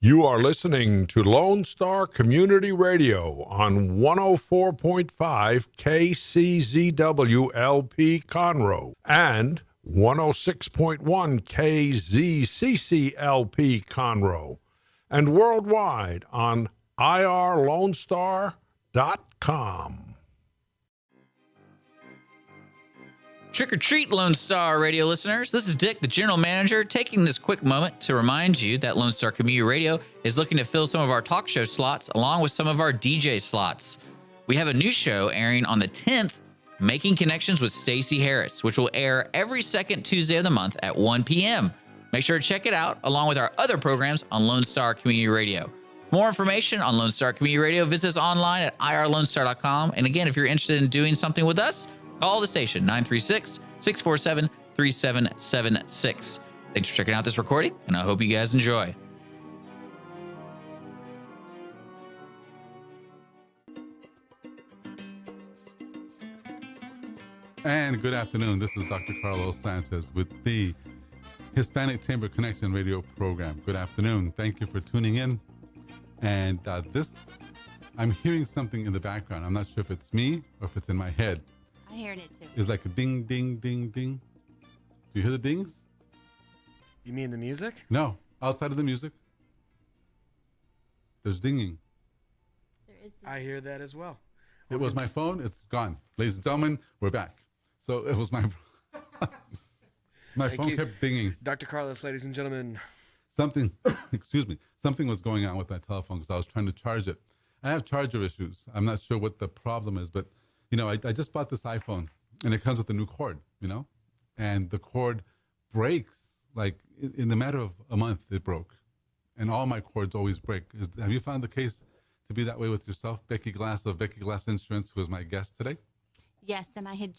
You are listening to Lone Star Community Radio on 104.5 KCZW LP Conroe and 106.1 KZCC LP Conroe, and worldwide on irlonestar.com. Trick or treat, Lone Star Radio listeners. This is Dick, the general manager, taking this quick moment to remind you that Lone Star Community Radio is looking to fill some of our talk show slots along with some of our DJ slots. We have a new show airing on the 10th, Making Connections with Stacey Harris, which will air every second Tuesday of the month at 1 p.m. Make sure to check it out along with our other programs on Lone Star Community Radio. For more information on Lone Star Community Radio, visit us online at irlonestar.com. And again, if you're interested in doing something with us, call the station, 936-647-3776. Thanks for checking out this recording, and I hope you guys enjoy. And good afternoon. This is Dr. Carlos Sanchez with the Hispanic Chamber Connection Radio program. Good afternoon. Thank you for tuning in. And I'm hearing something in the background. I'm not sure if it's me or if it's in my head. I'm hearing it too. It's like a ding, ding, ding, ding. Do you hear the dings? You mean the music? No, outside of the music. There's dinging. There is I hear that as well. It was my phone. It's gone. Ladies and gentlemen, we're back. So it was my Thank phone you. kept dinging. Dr. Carlos, ladies and gentlemen. Something, excuse me, something was going on with that telephone because I was trying to charge it. I have charger issues. I'm not sure what the problem is, but you know, I just bought this iPhone and it comes with a new cord, you know, and the cord breaks like in the matter of a month. It broke, and all my cords always break. Have you found the case to be that way with yourself? Becky Glass of Becky Glass Insurance, who is my guest today. Yes, and I had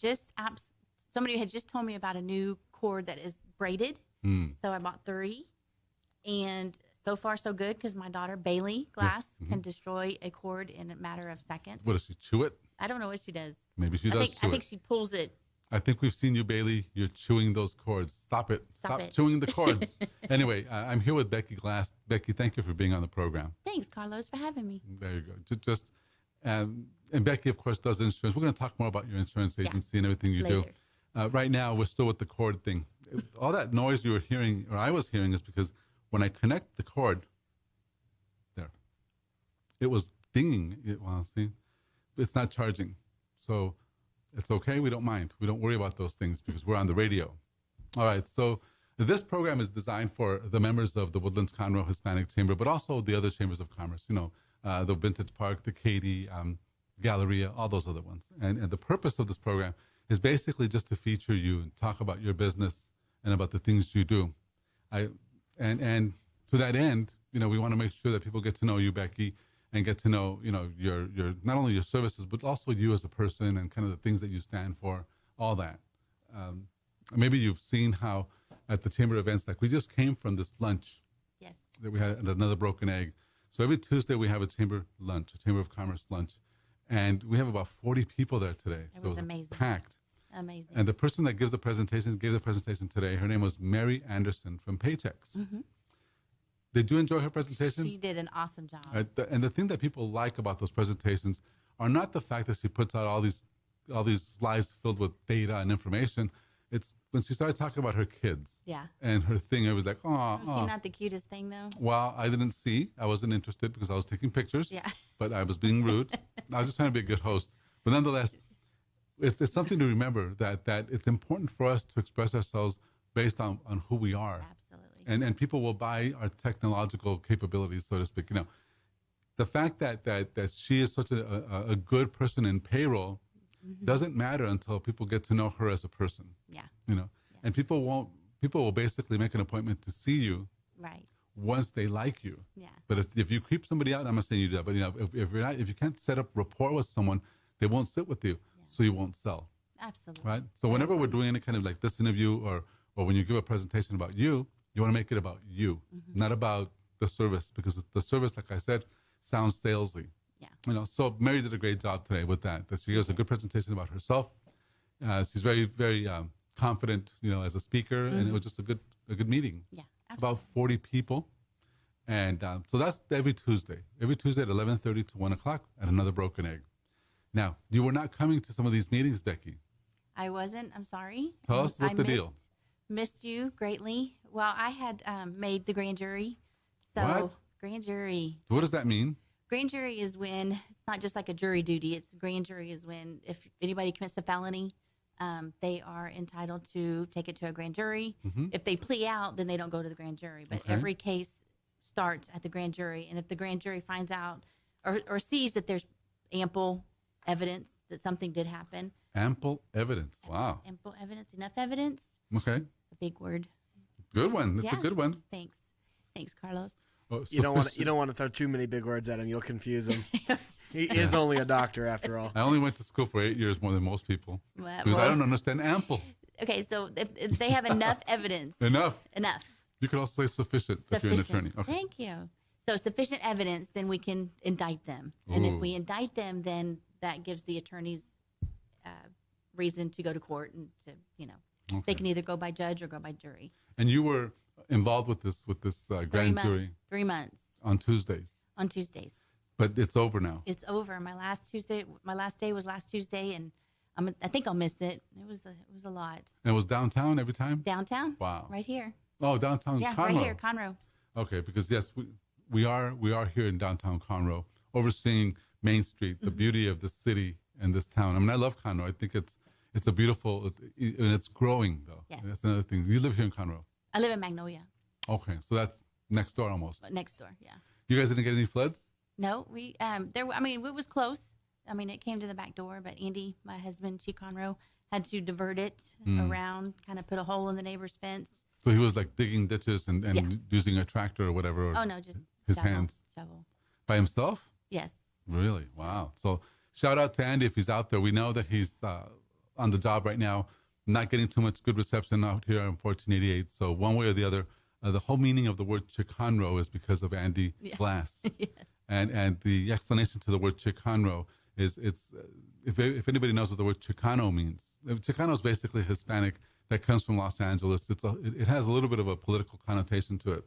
somebody had just told me about a new cord that is braided. So I bought 3, and so far so good because my daughter Bailey Glass can destroy a cord in a matter of seconds. What, does she chew it? I don't know what she does. Maybe she does chew it. I think she pulls it. I think we've seen you, Bailey. You're chewing those cords. Stop it. Stop it. chewing the cords. Anyway, I'm here with Becky Glass. Becky, thank you for being on the program. Thanks, Carlos, for having me. There you go. And Becky, of course, does insurance. We're going to talk more about your insurance agency and everything you Later. do. Right now, we're still with the cord thing. All that noise you were hearing, or I was hearing, is because when I connect the cord, there, it was dinging. Well, see, it's not charging. So it's okay. We don't mind. We don't worry about those things because we're on the radio. All right. So this program is designed for the members of the Woodlands-Conroe Hispanic Chamber, but also the other chambers of commerce, you know, the Vintage Park, the Katy, Galleria, all those other ones. And the purpose of this program is basically just to feature you and talk about your business and about the things you do. And to that end, you know, we want to make sure that people get to know you, Becky, and get to know, you know, your not only your services, but also you as a person and kind of the things that you stand for, all that. Maybe you've seen how at the chamber events, like we just came from this lunch that we had at Another Broken Egg. So every Tuesday we have a chamber lunch, a Chamber of Commerce lunch, and we have about 40 people there today. It was amazing. Packed. Amazing. And the person that gave the presentation today, her name was Mary Anderson from Paychex. Mm-hmm. Did you enjoy her presentation? She did an awesome job. And the thing that people like about those presentations are not the fact that she puts out all these slides filled with data and information. It's when she started talking about her kids. Yeah. And her thing, it was like, Was she not the cutest thing, though? Well, I didn't see. I wasn't interested because I was taking pictures. Yeah. But I was being rude. I was just trying to be a good host. But nonetheless, it's something to remember that it's important for us to express ourselves based on who we are. Absolutely. And people will buy our technological capabilities, so to speak. You know, the fact that she is such a good person in payroll doesn't matter until people get to know her as a person. Yeah. You know, and people will basically make an appointment to see you. Right. Once they like you. Yeah. But if you creep somebody out, I'm not saying you do that, but you know, if you can't set up rapport with someone, they won't sit with you, so you won't sell. Absolutely. Right? So whenever we're doing any kind of like this interview or when you give a presentation about you want to make it about you, not about the service, because the service, like I said, sounds salesy. Yeah. You know, so Mary did a great job today with that. That she gives a good presentation about herself. She's very, very confident, you know, as a speaker, and it was just a good meeting. Yeah. Absolutely. About 40 people. And so that's every Tuesday at 11:30 to 1 o'clock at Another Broken Egg. Now, you were not coming to some of these meetings, Becky. I wasn't. I'm sorry. Tell us what the deal. Missed you greatly. Well, I had made the grand jury. So What? Grand jury. So what does that mean? Grand jury is when it's not just like a jury duty. It's grand jury is when if anybody commits a felony, they are entitled to take it to a grand jury. Mm-hmm. If they plea out, then they don't go to the grand jury. But Okay. every case starts at the grand jury. And if the grand jury finds out or sees that there's ample evidence that something did happen. Ample evidence. Wow. Ample evidence, enough evidence. Okay. It's a big word. Good one. That's a Yeah. good one. Thanks. Thanks, Carlos. Oh, You don't want to throw too many big words at him. You'll confuse him. He is only a doctor after all. I only went to school for 8 years more than most people Well, because I don't understand ample. Okay, so if they have enough evidence. Enough. Enough. You could also say sufficient if you're an attorney. Okay. Thank you. So sufficient evidence, then we can indict them. And if Ooh. we indict them, then that gives the attorneys reason to go to court and to, Okay. they can either go by judge or go by jury. And you were involved with this grand jury 3 months on Tuesdays, on Tuesdays. but it's over now. It's over. My last day was last Tuesday, and I think I'll miss it. It was a lot. And it was downtown every time? Downtown. Wow. Right here. Oh, downtown Yeah, Conroe. right here, Conroe. Okay, because yes, we are here in downtown Conroe, overseeing Main Street, the beauty of the city and this town. I mean, I love Conroe. I think it's a beautiful, and it's growing though. Yes. That's another thing. You live here in Conroe. I live in Magnolia, Okay, so that's next door almost. next door. Yeah. You guys didn't get any floods? No, we it was close. I mean, it came to the back door, but Andy, my husband, Chief Conroe, had to divert it around, kind of put a hole in the neighbor's fence. So he was like digging ditches and Yeah. using a tractor or whatever. Or Oh no, just his shovel, hands shovel. by himself? Yes. Really? Wow. So shout out to Andy if he's out there. We know that he's on the job right now, not getting too much good reception out here on 1488. So one way or the other, the whole meaning of the word Chicanro is because of Andy Glass. Yes. And the explanation to the word Chicanro is if anybody knows what the word Chicano means, Chicano is basically Hispanic that comes from Los Angeles. It has a little bit of a political connotation to it.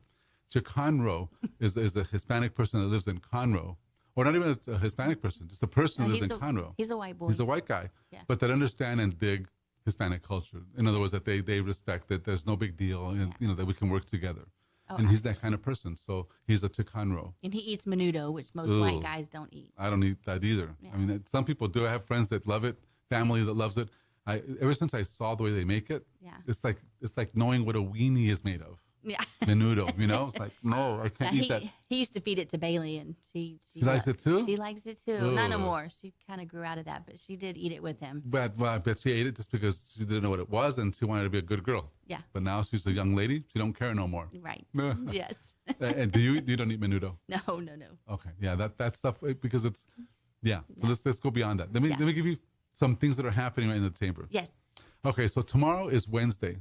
Chicanro is a Hispanic person that lives in Conroe, or not even a Hispanic person, just a person No, that lives in Conroe. He's a white boy. He's a white guy, Yeah. but that understand and dig Hispanic culture. In other words, that they respect that there's no big deal, and that we can work together. Oh, And he's that kind of person, so he's a Chicanro. And he eats menudo, which most Ooh. white guys don't eat. I don't eat that either. Yeah. I mean, some people do. I have friends that love it, family that loves it. Ever since I saw the way they make it, Yeah. it's like knowing what a weenie is made of. Yeah. Menudo, it's like, no, I can't Now, eat that. he used to feed it to Bailey, and she likes it too? She likes it too. Not no Ugh. more. She kind of grew out of that, but she did eat it with him. But I bet she ate it just because she didn't know what it was and she wanted to be a good girl. Yeah. But now she's a young lady. She don't care no more. Right. Yeah. Yes. And you don't eat menudo? No. Okay. Yeah, that stuff, because it's, yeah. So let's go beyond that. Let me give you some things that are happening right in the chamber. Yes. Okay, so tomorrow is Wednesday.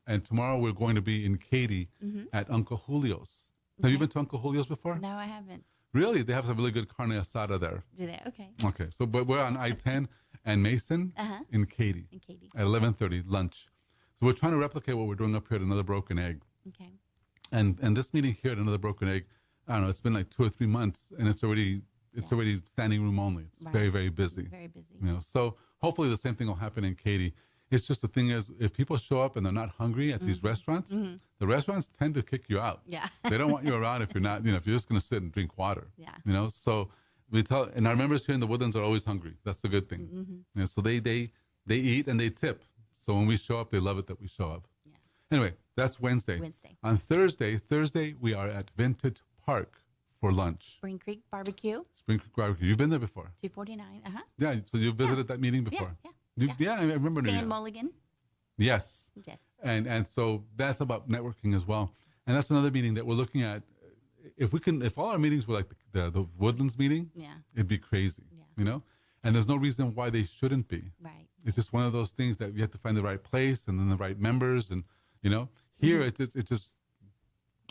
And tomorrow we're going to be in Katy at Uncle Julio's. Have you been to Uncle Julio's before? No, I haven't. Really? They have some really good carne asada there. Do they? Okay. Okay, so but we're on I-10 and Mason in Katy In Katy. at 11:30 lunch. So we're trying to replicate what we're doing up here at Another Broken Egg. Okay. And this meeting here at Another Broken Egg, I don't know, it's been like 2 or 3 months, and it's already standing room only. It's Right. very, very busy. Very busy. So hopefully the same thing will happen in Katy. It's just the thing is, if people show up and they're not hungry at these restaurants, the restaurants tend to kick you out. Yeah. They don't want you around if you're not, if you're just going to sit and drink water. Yeah. So we and our members here in the Woodlands are always hungry. That's the good thing. So they eat and they tip. So when we show up, they love it that we show up. Yeah. Anyway, that's Wednesday. On Thursday we are at Vintage Park for lunch. Spring Creek Barbecue. Spring Creek Barbecue. You've been there before? 249. Yeah. So you visited that meeting before? Yeah. I remember. Dan Mulligan. Yes. Yes. And so that's about networking as well. And that's another meeting that we're looking at. If all our meetings were like the Woodlands meeting, it'd be crazy, And there's no reason why they shouldn't be. Right. It's just one of those things that you have to find the right place and then the right members. And, here it's just,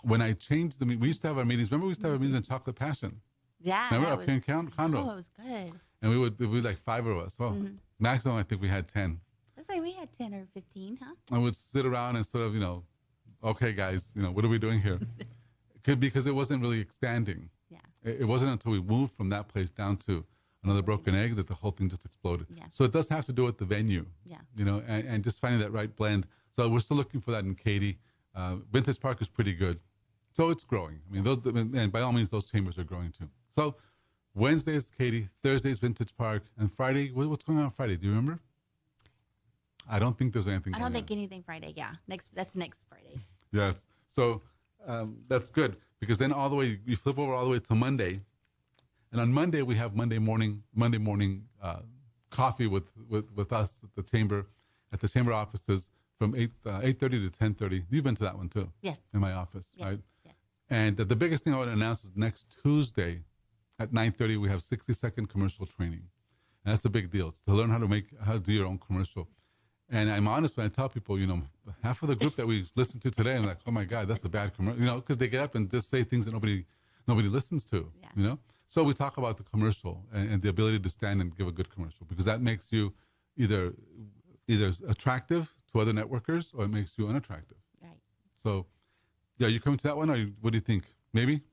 when I changed we used to have our meetings. Remember we used to have our meetings in Chocolate Passion? Yeah. Remember up here in Conroe? Oh, it was good. And we would like 5 of us. Well, maximum I think we had 10. I was like, we had 10 or 15, huh? I would sit around and sort of, okay, guys, what are we doing here? because it wasn't really expanding. Yeah. It wasn't until we moved from that place down to another broken egg that the whole thing just exploded. Yeah. So it does have to do with the venue. Yeah. And just finding that right blend. So we're still looking for that in Katy. Vintage Park is pretty good. So it's growing. I mean, and by all means, those chambers are growing too. So Wednesday is Katy, Thursday is Vintage Park, and Friday, what's going on Friday? Do you remember? I don't think there's anything. I don't think anything Friday. Yeah, that's next Friday. Yes. So that's good, because then all the way you flip over all the way to Monday, and on Monday we have Monday morning coffee with us at the chamber offices from 8:30 to 10:30. You've been to that one too. Yes. In my office, Yes. right? Yes. And the biggest thing I want to announce is next Tuesday at 9:30 we have 60-second commercial training, and that's a big deal to learn how to do your own commercial. And I'm honest when I tell people, half of the group that we listened to today, I'm like, oh my God, that's a bad commercial, because they get up and just say things that nobody listens to, Yeah. So we talk about the commercial and the ability to stand and give a good commercial, because that makes you either attractive to other networkers or it makes you unattractive. Right. So, yeah, you coming to that one, or what do you think? Maybe?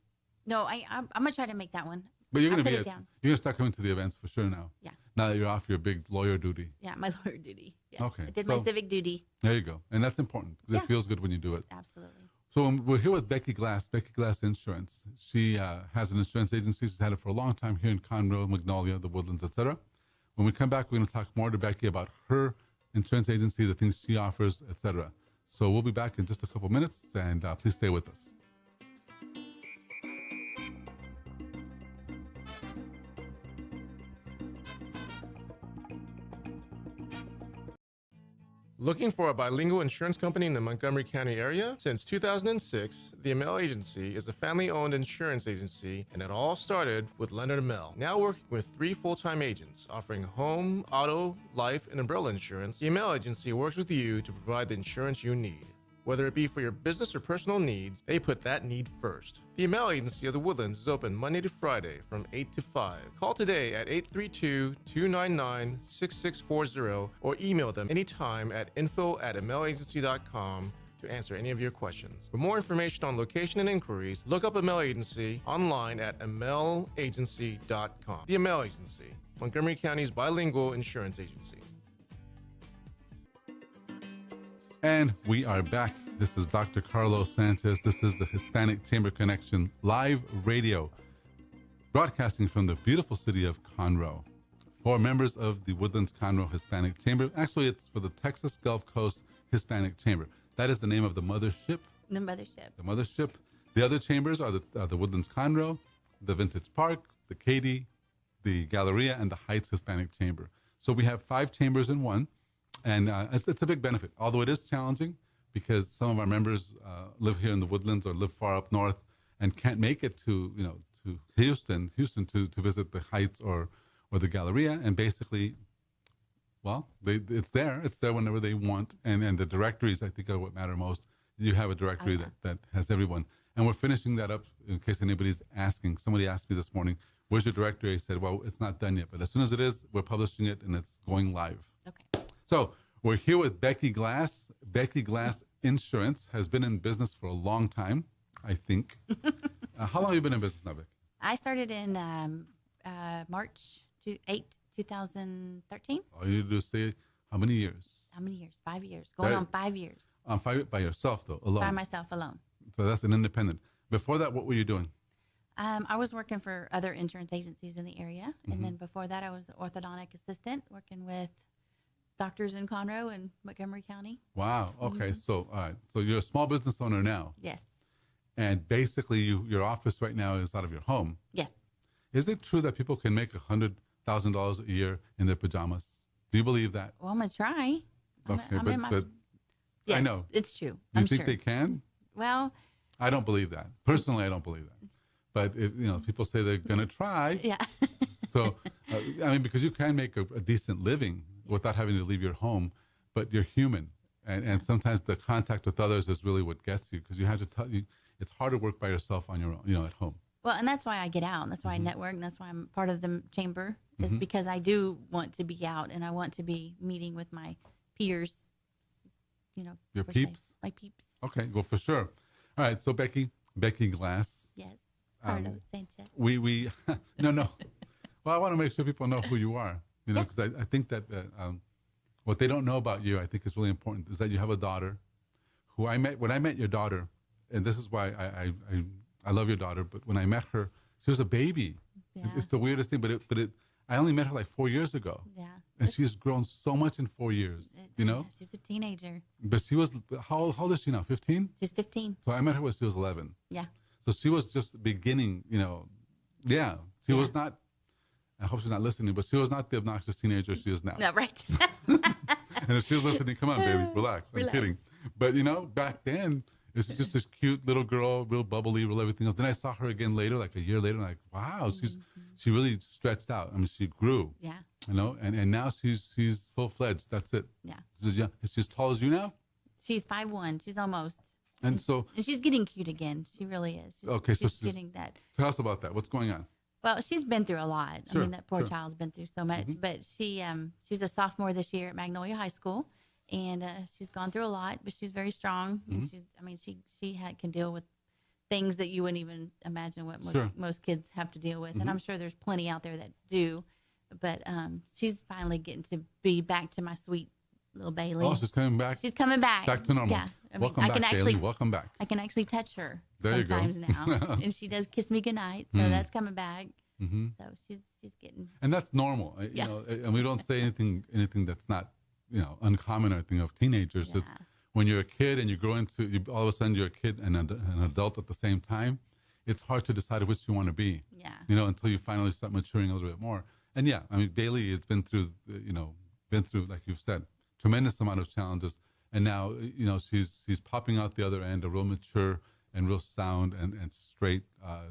No, I'm gonna try to make that one. But you're I'll gonna put be it down. you're gonna start coming to the events for sure now. Yeah. Now that you're off your big lawyer duty. Yeah, my lawyer duty. Yes. Okay, I did my so- civic duty. There you go, and that's important because Yeah. it feels good when you do it. Absolutely. So we're here with Becky Glass Insurance. She has an insurance agency. She's had it for a long time here in Conroe, Magnolia, the Woodlands, etc. When we come back, we're going to talk more to Becky about her insurance agency, the things she offers, etc. So we'll be back in just a couple minutes, and please stay with us. Looking for a bilingual insurance company in the Montgomery County area? Since 2006, the Amell Agency is a family-owned insurance agency, and it all started with Leonard Amell. Now working with 3 full-time agents offering home, auto, life, and umbrella insurance, the Amell Agency works with you to provide the insurance you need. Whether it be for your business or personal needs, they put that need first. The Amell Agency of the Woodlands is open Monday to Friday from 8 to 5. Call today at 832-299-6640 or email them anytime at info@amellagency.com to answer any of your questions. For more information on location and inquiries, look up Amell Agency online at amellagency.com. The Amell Agency, Montgomery County's bilingual insurance agency. And we are back. This is Dr. Carlos Sanchez. This is the Hispanic Chamber Connection live radio, broadcasting from the beautiful city of Conroe. For members of the Woodlands-Conroe Hispanic Chamber, actually it's for the Texas Gulf Coast Hispanic Chamber. That is the name of the mothership. The mothership. The mothership. The other chambers are the Woodlands-Conroe, the Vintage Park, the Katy, the Galleria, and the Heights Hispanic Chamber. So we have 5 chambers in one. And it's a big benefit, although it is challenging because some of our members live here in the Woodlands or live far up north and can't make it to Houston to visit the Heights or the Galleria. And basically, well, it's there whenever they want. And the directories, I think, are what matter most. You have a directory that has everyone. And we're finishing that up in case anybody's asking. Somebody asked me this morning, where's your directory? I said, well, it's not done yet. But as soon as it is, we're publishing it and it's going live. Okay. So we're here with Becky Glass. Becky Glass Insurance has been in business for a long time, I think. How long have you been in business now, Becky? I started in March 8, 2013. All you do is say how many years? How many years? 5 years. Going on 5 years. 5 by yourself, though, alone. By myself alone. So that's an independent. Before that, what were you doing? I was working for other insurance agencies in the area. And then before that, I was an orthodontic assistant working with doctors in Conroe and Montgomery County. Wow. Okay. So, all right. So you're a small business owner now. Yes. And basically, your office right now is out of your home. Yes. Is it true that people can make $100,000 a year in their pajamas? Do you believe that? Well, I'm going to try. Okay, Yes, I know. It's true. You I'm think sure. they can? Well, I don't believe that. Personally, I don't believe that. But if, people say they're going to try. yeah. So, because you can make a decent living without having to leave your home, but you're human, and sometimes the contact with others is really what gets you, because you have to tell you it's hard to work by yourself on your own, at home. Well, and that's why I get out. And that's why I network. And that's why I'm part of the chamber, is because I do want to be out and I want to be meeting with my peers. Your per se. peeps? My peeps. Okay, well, for sure. All right, so Becky, Becky Glass. Yes. Carlos Sanchez. We no. Well, I want to make sure people know who you are, because I think that what they don't know about you, I think is really important, is that you have a daughter who I met. When I met your daughter, and this is why I love your daughter, but when I met her, she was a baby. Yeah. It's the weirdest thing, but I only met her like 4 years ago. Yeah. And she's grown so much in 4 years, Yeah, she's a teenager. But she was, how old is she now, 15? She's 15. So I met her when she was 11. Yeah. So she was just beginning, She was not, I hope she's not listening, but she was not the obnoxious teenager she is now. No, right. And if she's listening, come on, baby, relax. I'm kidding. But, back then, it was just this cute little girl, real bubbly, real everything else. Then I saw her again later, like a year later, and wow, she really stretched out. I mean, she grew. Yeah. And now she's full-fledged. That's it. Yeah. She's as tall as you now? She's 5'1". She's almost. And she's getting cute again. She really is. She's getting that. Tell us about that. What's going on? Well, she's been through a lot. Sure, I mean, that poor child's been through so much. But she's a sophomore this year at Magnolia High School, and she's gone through a lot. But she's very strong. And she can deal with things that you wouldn't even imagine what most kids have to deal with. And I'm sure there's plenty out there that do. But she's finally getting to be back to my sweet little Bailey. Oh, she's coming back. She's coming back. Back to normal. Yeah. Welcome back, Bailey. Welcome back. I can actually touch her there sometimes now, and she does kiss me goodnight. So that's coming back. Mm-hmm. So she's getting. And that's normal, and we don't say anything that's not uncommon or anything of teenagers. Yeah. It's when you're a kid and you grow into all of a sudden you're a kid and an adult at the same time. It's hard to decide which you want to be. Yeah. Until you finally start maturing a little bit more. And Bailey has been through like you've said, tremendous amount of challenges. And now, she's popping out the other end, a real mature and real sound and straight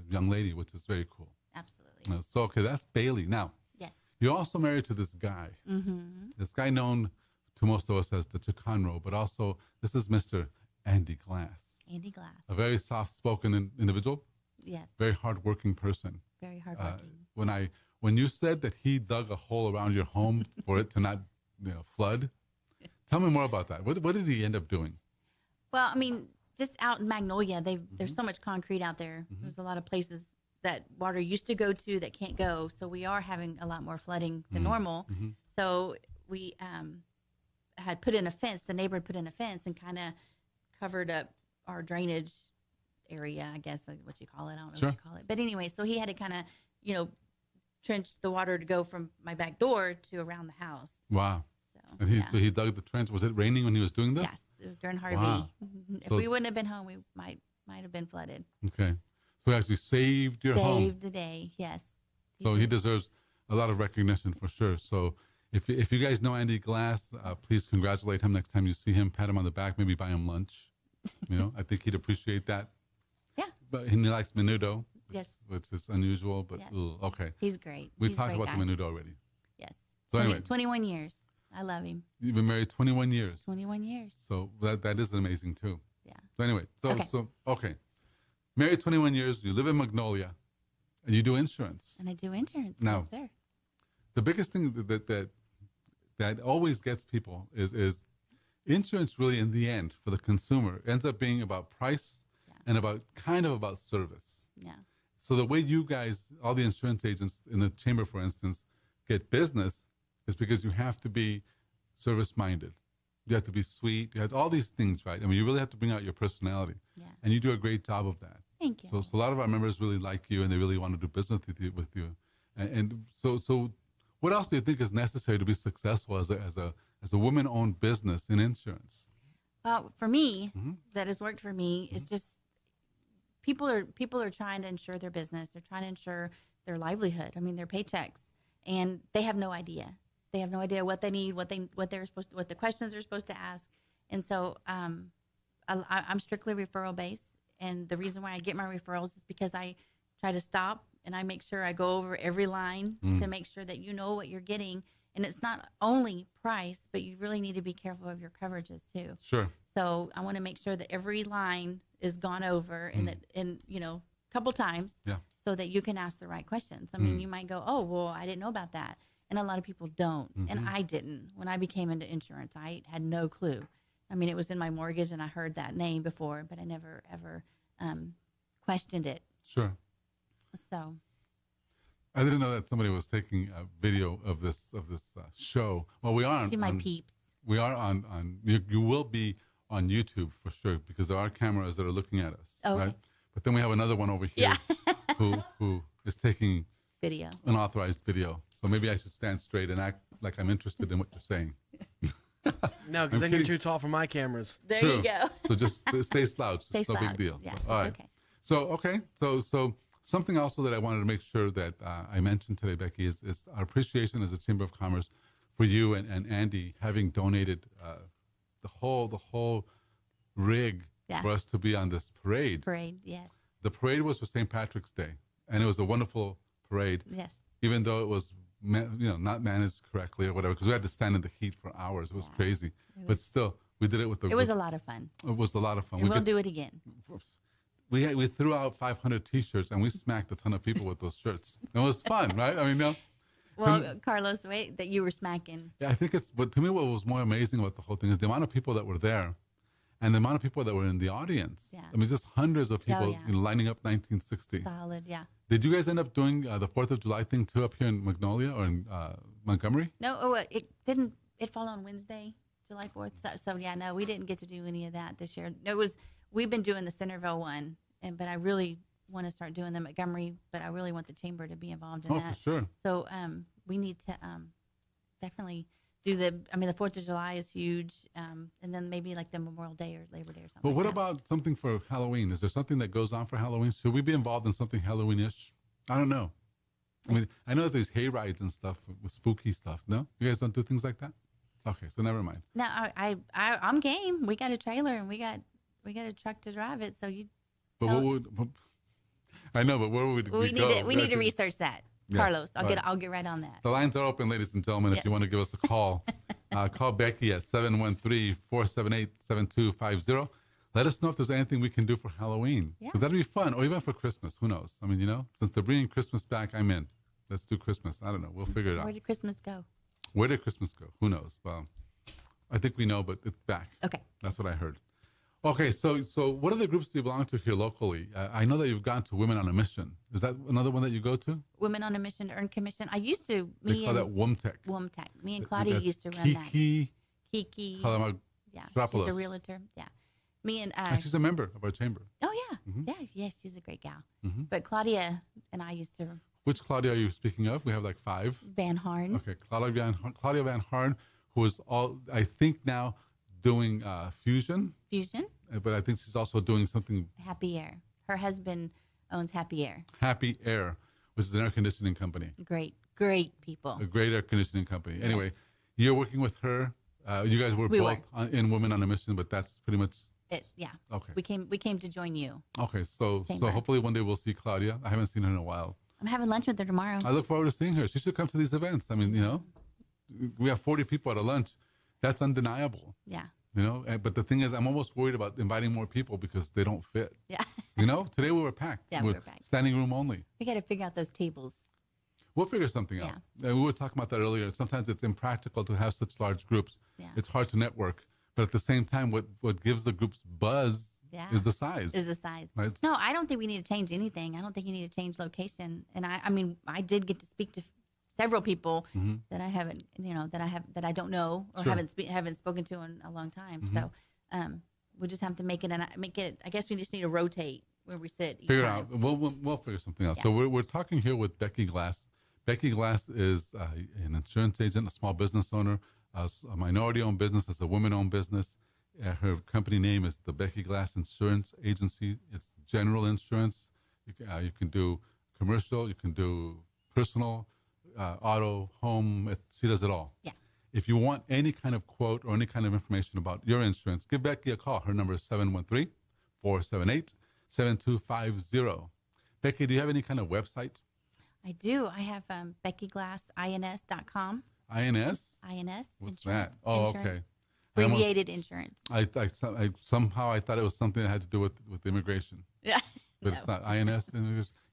young lady, which is very cool. Absolutely. So, okay, that's Bailey. Now, yes, you're also married to this guy. Mm-hmm. This guy known to most of us as the Conroe, but also this is Mr. Andy Glass. Andy Glass. A very soft-spoken individual. Yes. Very hard-working person. Very hardworking. When you said that he dug a hole around your home for it to not flood, tell me more about that. What did he end up doing? Well, I mean, just out in Magnolia, there's so much concrete out there. Mm-hmm. There's a lot of places that water used to go to that can't go. So we are having a lot more flooding than normal. Mm-hmm. So we had put in a fence. The neighbor had put in a fence and kind of covered up our drainage area, I guess, like what you call it. I don't know what you call it. But anyway, so he had to kind of, trench the water to go from my back door to around the house. Wow. So he dug the trench. Was it raining when he was doing this? Yes, it was during Harvey. Wow. If we wouldn't have been home, we might have been flooded. Okay. So he actually saved your home. Saved the day, yes. So he deserves a lot of recognition for sure. So if you guys know Andy Glass, please congratulate him next time you see him. Pat him on the back, maybe buy him lunch. I think he'd appreciate that. Yeah. But he likes menudo. Yes. Which is unusual, but okay. He's great. We talked about the menudo already. Yes. So anyway. 21 years. I love him. You've been married 21 years. 21 years. So that is amazing too. Yeah. So anyway, okay. Married 21 years, you live in Magnolia, and you do insurance. And I do insurance. Now, yes, sir. The biggest thing that always gets people is insurance really in the end for the consumer ends up being about price and about service. Yeah. So the way you guys, all the insurance agents in the chamber, for instance, get business is because you have to be service-minded. You have to be sweet. You have all these things, right? I mean, you really have to bring out your personality. Yeah. And you do a great job of that. Thank you. So a lot of our members really like you, and they really want to do business with you. And so what else do you think is necessary to be successful as a woman-owned business in insurance? Well, for me, that has worked for me is just people are trying to insure their business. They're trying to insure their livelihood. I mean, their paychecks, and they have no idea. They have no idea what they need, what the questions they're supposed to ask. And so I'm strictly referral based. And the reason why I get my referrals is because I try to stop and I make sure I go over every line to make sure that you know what you're getting. And it's not only price, but you really need to be careful of your coverages too. Sure. So I want to make sure that every line is gone over and that a couple times so that you can ask the right questions. I mean, you might go, oh, well, I didn't know about that. And a lot of people don't. And I didn't. When I became into insurance, I had no clue. I mean, it was in my mortgage and I heard that name before, but I never ever questioned it. Sure. So I didn't know that somebody was taking a video of this show. Well, we are see my peeps. We are on you will be on YouTube for sure, because there are cameras that are looking at us. Okay. Right? But then we have another one over here who is taking Video. unauthorized video. So maybe I should stand straight and act like I'm interested in what you're saying. No, because then you're too tall for my cameras. There True. you go. So just stay slouched. Stay It's no big slouched. deal. Yes, All right. okay. So something also that I wanted to make sure that I mentioned today, Becky, is our appreciation as a Chamber of Commerce for you and Andy having donated the whole rig for us to be on this parade. Parade, yes. The parade was for St. Patrick's Day, and it was a wonderful parade. Yes. Even though it was not managed correctly or whatever, because we had to stand in the heat for hours. It was crazy. But still, we did it with the It was a lot of fun. It was a lot of fun. And we'll do it again. We threw out 500 T-shirts, and we smacked a ton of people with those shirts. It was fun, right? I mean, no. Well, Carlos, the way that you were smacking. Yeah, I think but to me, what was more amazing about the whole thing is the amount of people that were there, and the amount of people that were in the audience. Yeah. I mean, just hundreds of people lining up 1960. Solid, yeah. Did you guys end up doing the 4th of July thing too up here in Magnolia or in Montgomery? No, it didn't. It fall on Wednesday, July 4th. So yeah, no, we didn't get to do any of that this year. We've been doing the Centerville one, but I really want to start doing the Montgomery. But I really want the chamber to be involved in that. Oh, for sure. So we need to definitely do the 4th of July is huge, and then maybe like the Memorial Day or Labor Day or something. But what like that. about something for Halloween? Is there something that goes on for Halloween? Should we be involved in something Halloween-ish? I don't know. I mean, I know that there's hay rides and stuff with spooky stuff. No, you guys don't do things like that. Okay, so never mind. No, I'm game. We got a trailer and we got a truck to drive it. So you. But what would? I know, but where would we go? We need to research that, Yes, Carlos. right. I'll get right on that. The lines are open, ladies and gentlemen. If Yes. you want to give us a call, call Becky at 713-478-7250. Let us know if there's anything we can do for Halloween. Yeah. Because that'd be fun, or even for Christmas. Who knows? I mean, since they're bringing Christmas back, I'm in. Let's do Christmas. I don't know. We'll figure it out. Where did Christmas go? Where did Christmas go? Who knows? Well, I think we know, but it's back. Okay. That's what I heard. Okay, so what other groups do you belong to here locally? I know that you've gone to Women on a Mission. Is that another one that you go to? Women on a Mission to Earn Commission. I used to. They call that WOMTech. WOMTech. Me and Claudia That's used to run Kiki Kiki. Calamar- Yeah, she's Stropoulos. a realtor. Yeah. Me and And she's a member of our chamber. oh yeah, Mm-hmm. yeah, she's a great gal. But Claudia and I used to Which Claudia are you speaking of? We have like 5. Van Harn. Okay, Claudia Van Harn, who is I think now doing Fusion, Fusion. but I think she's also doing something Happy Air. Her husband owns Happy Air. Happy Air, which is an air conditioning company. Great people. A great air conditioning company. Anyway, you're working with her. You guys were both in Women on a Mission, but that's pretty much It. Yeah. okay. We came to join you. Okay, so Chamber. hopefully one day we'll see Claudia. I haven't seen her in a while. I'm having lunch with her tomorrow. I look forward to seeing her. She should come to these events. I mean, we have 40 people at a lunch. That's undeniable. Yeah. But the thing is, I'm almost worried about inviting more people because they don't fit. Yeah. Today we were packed. Yeah, we were packed. Standing room only. We got to figure out those tables. We'll figure something out. And we were talking about that earlier. Sometimes it's impractical to have such large groups. Yeah. It's hard to network. But at the same time, what gives the groups buzz is the size. Is the size. Right? No, I don't think we need to change anything. I don't think you need to change location. And I mean, I did get to speak to several people that I haven't, that I don't know or Sure. haven't spoken to in a long time. So we just have to make it. I guess we just need to rotate where we sit. Each Figure time. out. We'll figure something out. Yeah. So we're talking here with Becky Glass. Becky Glass is an insurance agent, a small business owner, a minority-owned business. It's a women-owned business. Her company name is the Becky Glass Insurance Agency. It's general insurance. You can do commercial. You can do personal, auto, home. She does it all. Yeah. If you want any kind of quote or any kind of information about your insurance, give Becky a call. Her number is 713-478-7250. Becky, do you have any kind of website? I do. I have BeckyGlassINS.com. INS? INS. What's insurance, that? Oh, insurance. okay. Abbreviated insurance. I somehow I thought it was something that had to do with immigration, Yeah. but it's not. INS,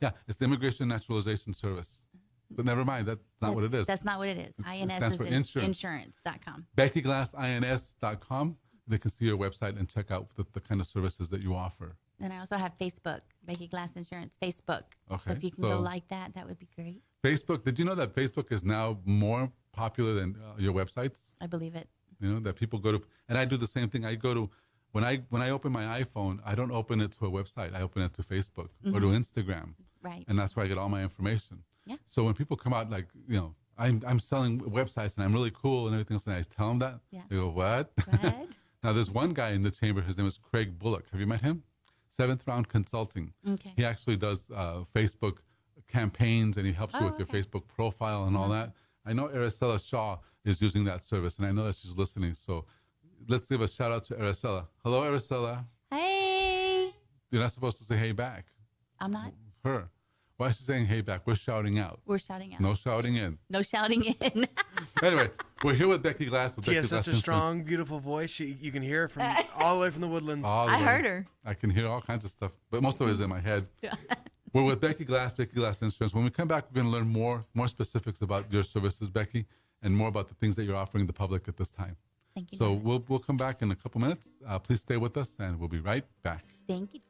yeah, it's the Immigration Naturalization Service. But never mind, that's not what it is. That's not what it is. INS stands is for insurance. insurance.com. BeckyGlassINS.com. They can see your website and check out the kind of services that you offer. And I also have Facebook, Becky Glass Insurance Facebook. Okay, So if you can go like that, that would be great. Facebook, did you know that Facebook is now more popular than your websites? I believe it. You know, that people go to, and I do the same thing. I go to, when I open my iPhone, I don't open it to a website. I open it to Facebook or to Instagram. Right. And that's where I get all my information. Yeah. So when people come out like, you know, I'm selling websites and I'm really cool and everything else, and I tell them that, they go, what? What? Now, there's one guy in the chamber, his name is Craig Bullock. Have you met him? 7th Round Consulting. Okay. He actually does Facebook campaigns, and he helps you with your okay. Facebook profile and all that. I know Araceli Shaw is using that service, and I know that she's listening. So let's give a shout out to Araceli. Hello, Araceli. Hey. You're not supposed to say hey back. I'm not. Her. Why is she saying hey back? We're shouting out. We're shouting out. No shouting in. No shouting in. Anyway, we're here with Becky Glass. She has such a strong, beautiful voice. You can hear her from all the way from the Woodlands. I heard her. I can hear all kinds of stuff, but most of it is in my head. We're with Becky Glass Insurance. When we come back, we're going to learn more specifics about your services, Becky, and more about the things that you're offering the public at this time. Thank you. So Dad. we'll come back in a couple minutes. Please stay with us, and we'll be right back. Thank you.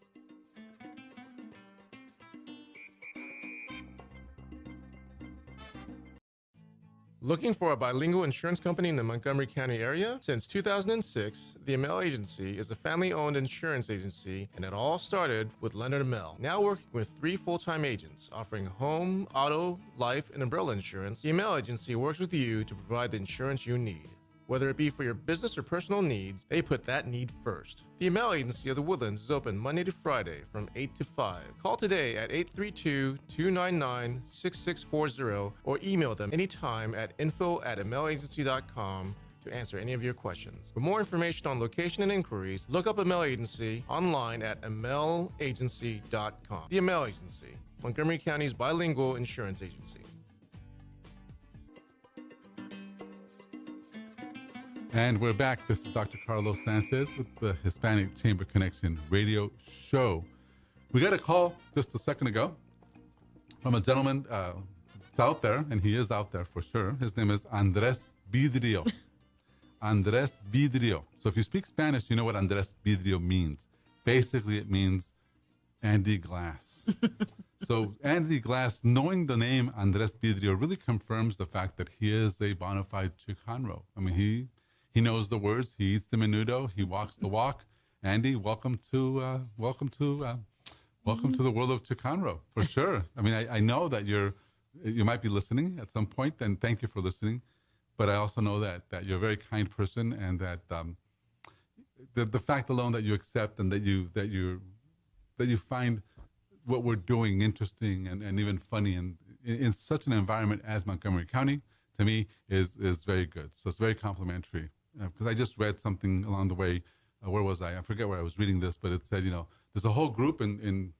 Looking for a bilingual insurance company in the Montgomery County area? Since 2006, the Amell Agency is a family-owned insurance agency, and it all started with Leonard Amell. Now working with 3 full-time agents offering home, auto, life, and umbrella insurance, the Amell Agency works with you to provide the insurance you need. Whether it be for your business or personal needs, they put that need first. The Amell Agency of the Woodlands is open Monday to Friday from 8 to 5. Call today at 832-299-6640 or email them anytime at info@amellagency.com to answer any of your questions. For more information on location and inquiries, look up Amell Agency online at amellagency.com. The Amell Agency, Montgomery County's bilingual insurance agency. And we're back. This is Dr. Carlos Sanchez with the Hispanic Chamber Connection Radio Show. We got a call just a second ago from a gentleman that's out there, and he is out there for sure. His name is Andres Vidrio. Andres Vidrio. So if you speak Spanish, you know what Andres Vidrio means. Basically, it means Andy Glass. So Andy Glass, knowing the name Andres Vidrio, really confirms the fact that he is a bona fide Chicano. I mean, he knows the words. He eats the menudo. He walks the walk. Andy, welcome to the world of Chicano, for sure. I mean, I know that you might be listening at some point, and thank you for listening. But I also know that you're a very kind person, and that the fact alone that you accept and that you find what we're doing interesting and even funny, and in such an environment as Montgomery County, to me is very good. So it's very complimentary. Because I just read something along the way. Where was I? I forget where I was reading this, but it said, there's a whole group in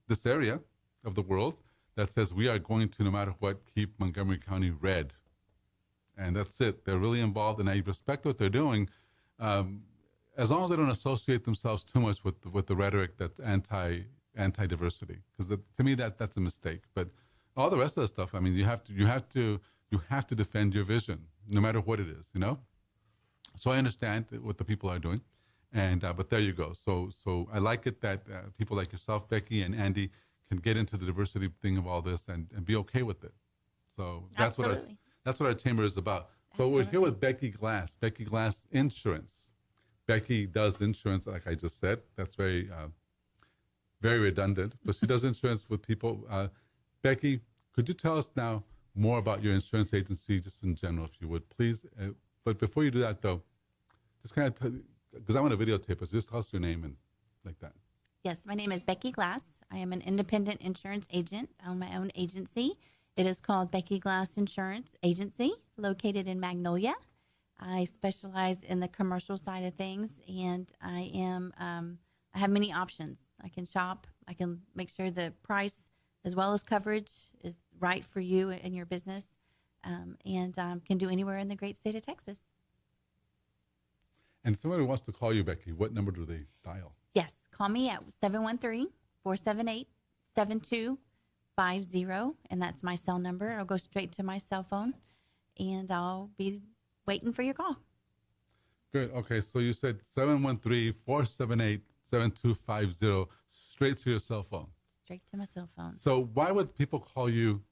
this area of the world that says we are going to, no matter what, keep Montgomery County red. And that's it. They're really involved, and I respect what they're doing, as long as they don't associate themselves too much with the rhetoric that's anti-diversity. Because to me, that's a mistake. But all the rest of the stuff, I mean, you have to defend your vision, no matter what it is, So I understand what the people are doing, and but there you go. So I like it that people like yourself, Becky, and Andy can get into the diversity thing of all this and be okay with it. So that's what our chamber is about. So we're here with Becky Glass Insurance. Becky does insurance, like I just said. That's very very redundant, but she does insurance with people. Becky, could you tell us now more about your insurance agency, just in general, if you would, please? But before you do that, though, just kind of, because I want to videotape us, just tell us your name and like that. Yes, my name is Becky Glass. I am an independent insurance agent. I own my own agency. It is called Becky Glass Insurance Agency, located in Magnolia. I specialize in the commercial side of things, and I have many options. I can shop. I can make sure the price as well as coverage is right for you and your business. And can do anywhere in the great state of Texas. And somebody wants to call you, Becky. What number do they dial? Yes, call me at 713-478-7250, and that's my cell number. I'll go straight to my cell phone, and I'll be waiting for your call. Good. Okay, so you said 713-478-7250, straight to your cell phone. straight to my cell phone. So why would people call you?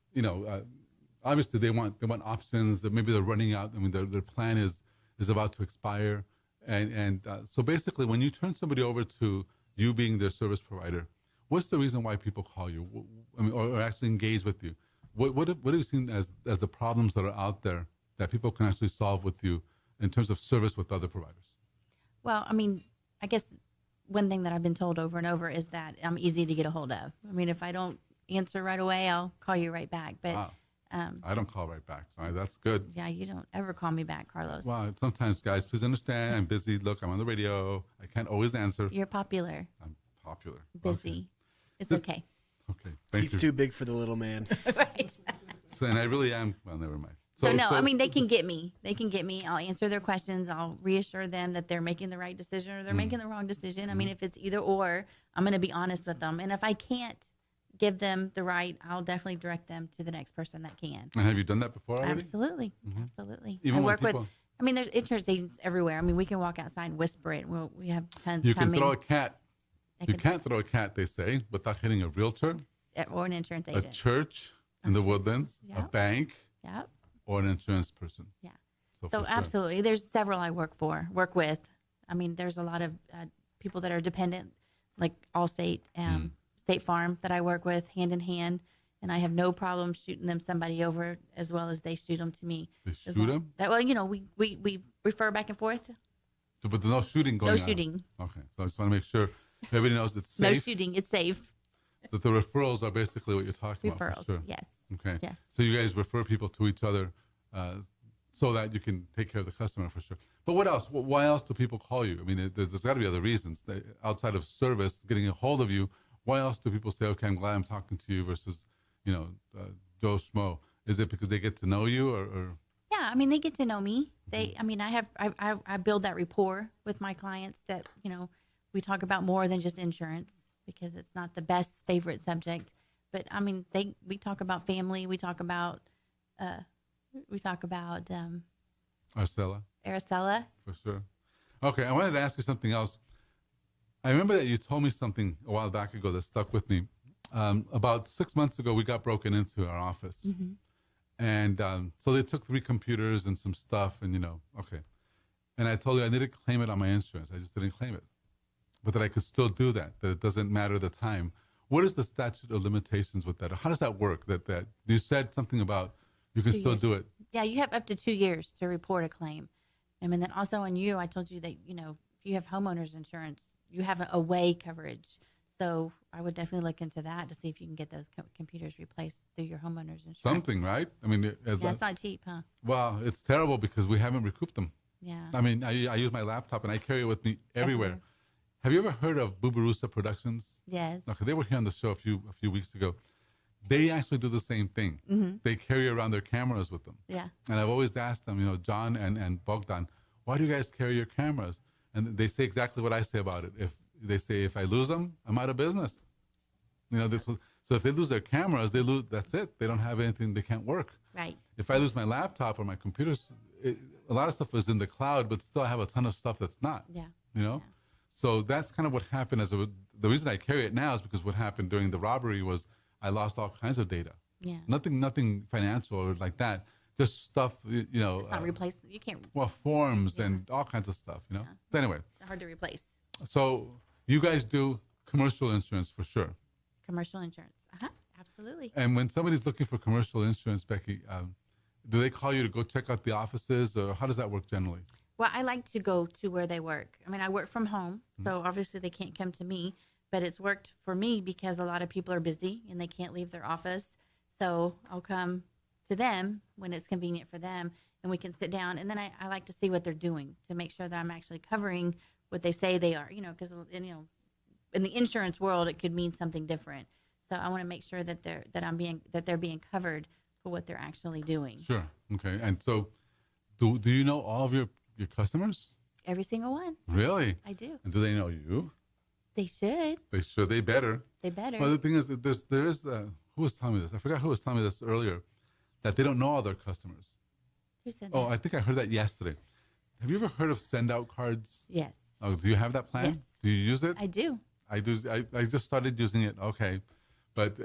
Obviously they want options. That maybe they're running out. I mean, their plan is about to expire, and so basically, when you turn somebody over to you being their service provider, what's the reason why people call you? I mean, or actually engage with you? What have you seen as the problems that are out there that people can actually solve with you in terms of service with other providers? Well, I mean, I guess one thing that I've been told over and over is that I'm easy to get a hold of. I mean, if I don't answer right away, I'll call you right back. But Wow. I don't call right back. So that's good. yeah, you don't ever call me back, Carlos. Well, sometimes, guys, please understand, I'm busy. Look, I'm on the radio. I can't always answer. You're popular, I'm popular. busy. Okay. It's This- okay. Okay. Thank He's you. too big for the little man. Right. So, and I really am. Well, never mind. So no, I mean, they can get me. They can get me. I'll answer their questions. I'll reassure them that they're making the right decision or they're making the wrong decision. I mean, if it's either or, I'm going to be honest with them. And if I can't give them the right, I'll definitely direct them to the next person that can. And have you done that before already? Absolutely. Absolutely. Even I when work with, people- I mean, there's insurance agents everywhere. I mean, we can walk outside and whisper it. We have tons You can coming. throw a cat. I You can- can't throw a cat, they say, without hitting a realtor, or an insurance a agent. church in the Woodlands, a Yeah. bank, Yep. or an insurance person. Yeah. So So for sure. absolutely, there's several I work with. I mean, there's a lot of people that are dependent, like Allstate, State Farm, that I work with hand in hand, and I have no problem shooting them somebody over as well as they shoot them to me. They As shoot long- them? That, well, we refer back and forth. So, but there's no shooting going No on. shooting. Okay. So I just want to make sure everybody knows it's No safe. shooting. It's safe. That the referrals are basically what you're talking about. Referrals. For sure. Yes. Okay. Yes. So you guys refer people to each other so that you can take care of the customer for sure. But what else? Why else do people call you? I mean, there's got to be other reasons outside of service, getting a hold of you. Why else do people say, okay, I'm glad I'm talking to you versus, Joe Schmo? Is it because they get to know you or? Yeah, I mean, they get to know me. I mean, I build that rapport with my clients that, we talk about more than just insurance because it's not the best favorite subject. But I mean, we talk about family. We talk about Arcella? Araceli. For sure. Okay, I wanted to ask you something else. I remember that you told me something a while back ago that stuck with me. About 6 months ago, we got broken into our office. And so they took 3 computers and some stuff and, okay. And I told you I didn't claim it on my insurance. I just didn't claim it. But that I could still do that it doesn't matter the time. What is the statute of limitations with that? How does that work? That you said something about you can 2 still years. do it. Yeah, you have up to 2 years to report a claim. I mean, then also on you, I told you that, if you have homeowners insurance, you have an away coverage. So I would definitely look into that to see if you can get those computers replaced through your homeowners insurance. Something, right? I mean, It's not cheap, huh? well, it's terrible because we haven't recouped them. Yeah. I mean, I use my laptop and I carry it with me everywhere. Everywhere. Have you ever heard of Bubarusa Productions? Yes. Okay, they were here on the show a few weeks ago. They actually do the same thing. They carry around their cameras with them. Yeah. And I've always asked them, John and Bogdan, why do you guys carry your cameras? And they say exactly what I say about it. If I lose them, I'm out of business. So if they lose their cameras, that's it. They don't have anything, they can't work. Right. If I lose my laptop or my computers, a lot of stuff is in the cloud, but still I have a ton of stuff that's not. Yeah. So that's kind of what happened. The reason I carry it now is because what happened during the robbery was I lost all kinds of data. Yeah. Nothing financial or like that. Just stuff, It's not replaced. You can't. well, forms and all kinds of stuff, But anyway, It's hard to replace. so you guys do commercial insurance for sure. Commercial insurance. Absolutely. And when somebody's looking for commercial insurance, Becky, do they call you to go check out the offices, or how does that work generally? Well, I like to go to where they work. I mean, I work from home, so obviously they can't come to me, but it's worked for me because a lot of people are busy and they can't leave their office. So I'll come to them when it's convenient for them, and we can sit down. And then I like to see what they're doing to make sure that I'm actually covering what they say they are, because, in the insurance world, it could mean something different. So I want to make sure that they're being covered for what they're actually doing. Sure. Okay. And so do you know all of your customers? Every single one. Really? I do. And do they know you? They should. They better. They better. Well, the thing is that there is who was telling me this? I forgot who was telling me this earlier, that they don't know all their customers. Who said Oh, that? I think I heard that yesterday. Have you ever heard of send out cards? Yes, Oh, do you have that plan? Yes. Do you use it? I do. I do. I just started using it. Okay. But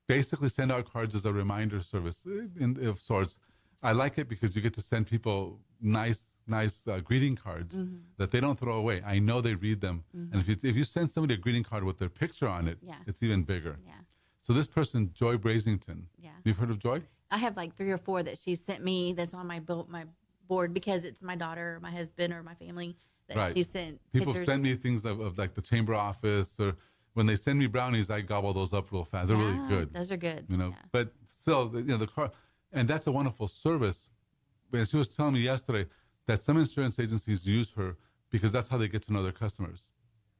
basically send out cards as a reminder service of sorts. I like it because you get to send people nice greeting cards that they don't throw away. I know they read them. And if you send somebody a greeting card with their picture on it, it's even bigger. Yeah. So this person, Joy Brasington, you've heard of Joy? I have like 3 or 4 that she sent me that's on my board because it's my daughter or my husband or my family that she sent People pictures. send me things of like the chamber office, or when they send me brownies, I gobble those up real fast. They're really good. Those are good. You know, but still, the car, and that's a wonderful service. But she was telling me yesterday that some insurance agencies use her because that's how they get to know their customers.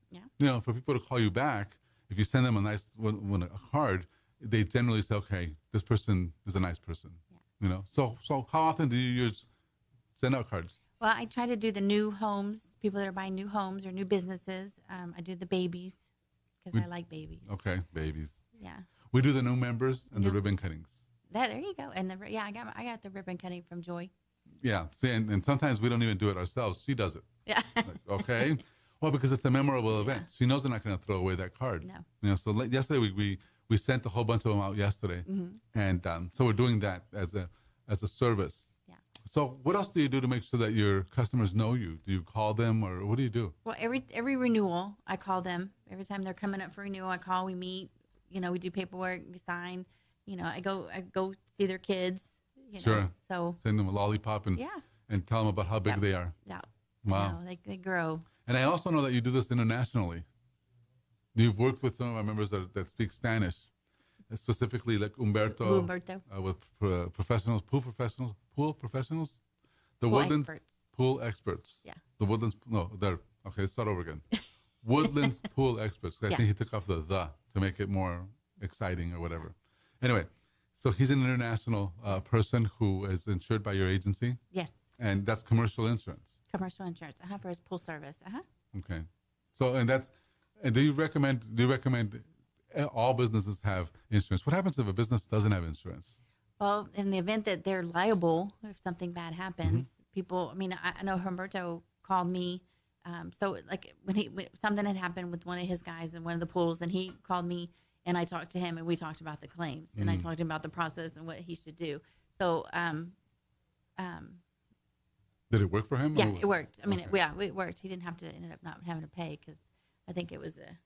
Yeah. You know, for people to call you back, if you send them a nice a card, they generally say, okay, this person is a nice person. Yeah. You know, so how often do you send out cards? Well, I try to do the new homes, people that are buying new homes or new businesses. I do the babies because I like babies. Okay, babies. Yeah. We do the new members and the ribbon cuttings. There you go. And I got the ribbon cutting from Joy. Yeah. See, and sometimes we don't even do it ourselves. She does it. Yeah. Like, okay. Well, because it's a memorable event. She knows they're not going to throw away that card. No. You know. So yesterday we sent a whole bunch of them out yesterday, and so we're doing that as a service. Yeah. So what else do you do to make sure that your customers know you? Do you call them, or what do you do? Well, every renewal, I call them. Every time they're coming up for renewal, I call. We meet. You know, we do paperwork. We sign. You know, I go see their kids. You know, so send them a lollipop and tell them about how big they are. Yeah. Wow. No, they grow. And I also know that you do this internationally. You've worked with some of our members that speak Spanish, specifically like Humberto. With professionals, pool professionals, the Pool Woodlands experts. pool experts. Yeah. The Woodlands. No, there. Okay, let's start over again. Woodlands pool experts. I think he took off the to make it more exciting or whatever. Anyway, so he's an international person who is insured by your agency. Yes. And that's commercial insurance. Commercial insurance. For his pool service. Okay. So and do you recommend all businesses have insurance? What happens if a business doesn't have insurance? Well, in the event that they're liable, if something bad happens, people. I mean, I know Humberto called me. So like when something had happened with one of his guys in one of the pools, and he called me and I talked to him and we talked about the claims and I talked to him about the process and what he should do. So, did it work for him? Yeah, it worked. I mean, it worked. He didn't have to ended up not having to pay because I think it was a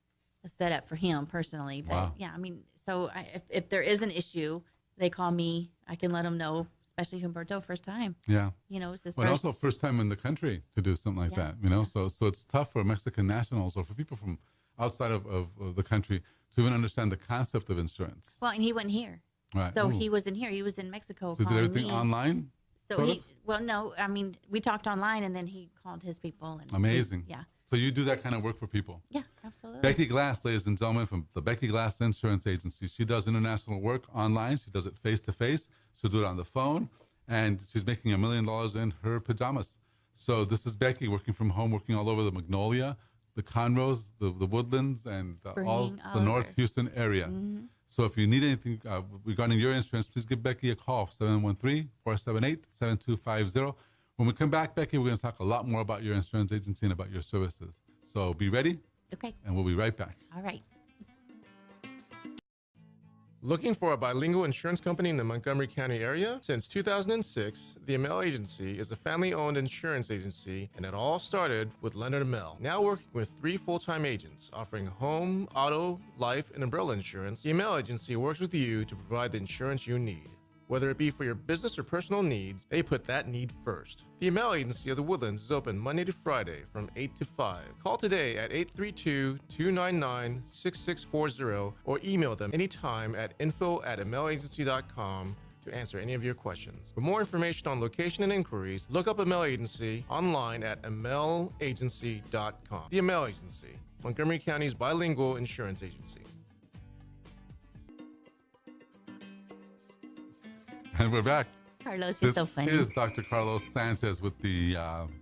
setup for him personally. But yeah, I mean, so if there is an issue, they call me. I can let them know, especially Humberto, first time. Yeah. You know, it's his but also first time in the country to do something like that. You know, so it's tough for Mexican nationals or for people from outside of the country to even understand the concept of insurance. Well, and he wasn't here. Right. So he wasn't here. He was in Mexico. So did everything online? So no, I mean, we talked online and then he called his people. And amazing. Yeah. So you do that kind of work for people? Yeah, absolutely. Becky Glass, ladies and gentlemen, from the Becky Glass Insurance Agency. She does international work online. She does it face-to-face. She'll do it on the phone. And she's making $1 million in her pajamas. So this is Becky working from home, working all over the Magnolia, the Conroes, the Woodlands, and all the North Houston area. So if you need anything regarding your insurance, please give Becky a call, 713-478-7250. When we come back, Becky, we're going to talk a lot more about your insurance agency and about your services. So be ready. Okay. And we'll be right back. All right. Looking for a bilingual insurance company in the Montgomery County area? Since 2006, the Amell Agency is a family-owned insurance agency, and it all started with Leonard Amell. Now working with 3 full-time agents offering home, auto, life, and umbrella insurance, the Amell Agency works with you to provide the insurance you need. Whether it be for your business or personal needs, they put that need first. The Amell Agency of the Woodlands is open Monday to Friday from 8 to 5. Call today at 832-299-6640 or email them anytime at info@amellagency.com to answer any of your questions. For more information on location and inquiries, look up Amell Agency online at amellagency.com. The Amell Agency, Montgomery County's bilingual insurance agency. And we're back. Carlos, you're so funny. This is Dr. Carlos Sanchez with the,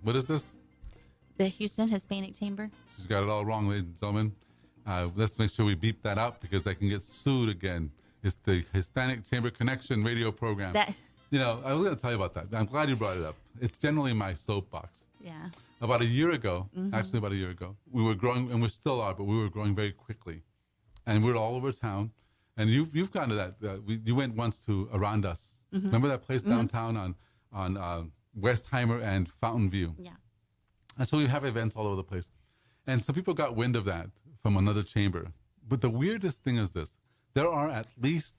what is this? The Houston Hispanic Chamber. She's got it all wrong, ladies and gentlemen. Let's make sure we beep that out because I can get sued again. It's the Hispanic Chamber Connection Radio program. You know, I was going to tell you about that. I'm glad you brought it up. It's generally my soapbox. Yeah. About a year ago, actually about a year ago, we were growing, and we still are, but we were growing very quickly. And we were all over town. And you've gone to that. You went once to Around Us. Remember that place downtown on Westheimer and Fountain View? Yeah. And so we have events all over the place. And some people got wind of that from another chamber. But the weirdest thing is this. There are at least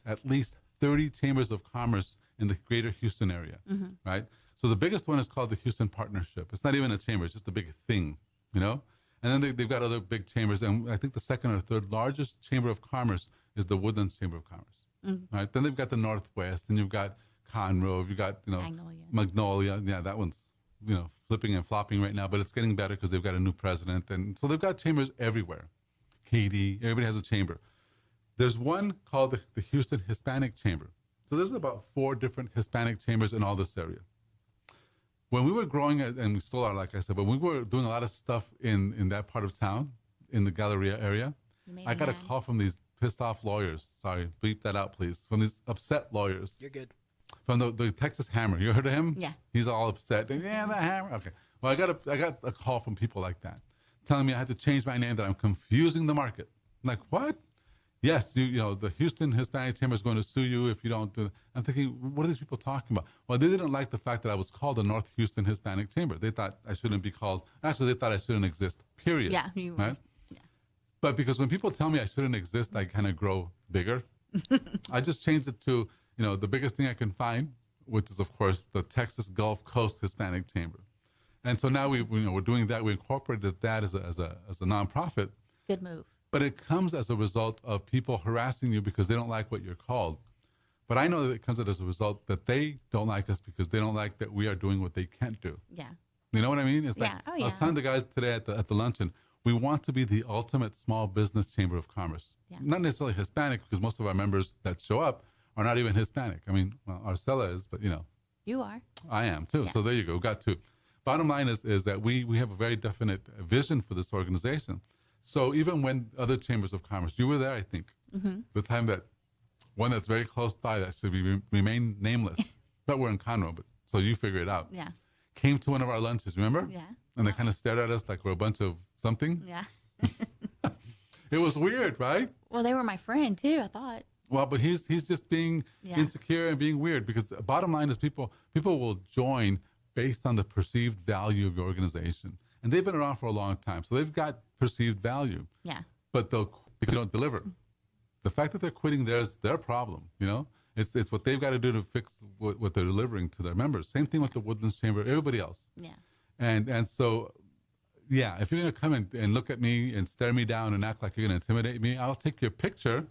30 chambers of commerce in the greater Houston area, right? So the biggest one is called the Houston Partnership. It's not even a chamber. It's just a big thing, you know? And then they've got other big chambers. And I think the second or third largest chamber of commerce is the Woodlands Chamber of Commerce, right? Then they've got the Northwest, and you've got Conroe, you've got, Magnolia. Yeah, that one's, flipping and flopping right now, but it's getting better because they've got a new president. And so they've got chambers everywhere. Katy, everybody has a chamber. There's one called the Houston Hispanic Chamber. So there's about 4 different Hispanic chambers in all this area. When we were growing, and we still are, like I said, but we were doing a lot of stuff in that part of town, in the Galleria area, I got a call from these pissed off lawyers. Sorry, bleep that out, please. From these upset lawyers. You're good. From the Texas Hammer. You heard of him? Yeah. He's all upset. Yeah, the Hammer. Okay. Well, I got a call from people like that, telling me I had to change my name, that I'm confusing the market. I'm like, what? Yes, the Houston Hispanic Chamber is going to sue you if you don't do it. I'm thinking, what are these people talking about? Well, they didn't like the fact that I was called the North Houston Hispanic Chamber. They thought I shouldn't be called. Actually, they thought I shouldn't exist, period. Yeah, you right? Yeah. But because when people tell me I shouldn't exist, I kind of grow bigger. I just changed it to, the biggest thing I can find, which is, of course, the Texas Gulf Coast Hispanic Chamber. And so now we're doing that. We incorporated that as a nonprofit. Good move. But it comes as a result of people harassing you because they don't like what you're called. But I know that it comes as a result that they don't like us because they don't like that we are doing what they can't do. Yeah. You know what I mean? It's yeah. I was telling the guys today at the luncheon, we want to be the ultimate small business chamber of commerce. Yeah. Not necessarily Hispanic, because most of our members that show up are not even Hispanic. I mean, Arcela is, but You are. I am too. Yeah. So there you go. Got 2. Bottom line is that we have a very definite vision for this organization. So even when other chambers of commerce, you were there, I think, the time that one that's very close by that should remain nameless, but we're in Conroe, but so you figure it out. Yeah. Came to one of our lunches, remember? Yeah. And they kind of stared at us like we're a bunch of something. Yeah. It was weird, right? Well, they were my friend too, I thought. Well, but he's just being insecure and being weird, because the bottom line is people will join based on the perceived value of your organization. And they've been around for a long time, so they've got perceived value. Yeah. But if you don't deliver. The fact that they're quitting, there's their problem, It's what they've got to do to fix what they're delivering to their members. Same thing with the Woodlands Chamber, everybody else. Yeah. And so, yeah, if you're going to come and look at me and stare me down and act like you're going to intimidate me, I'll take your picture,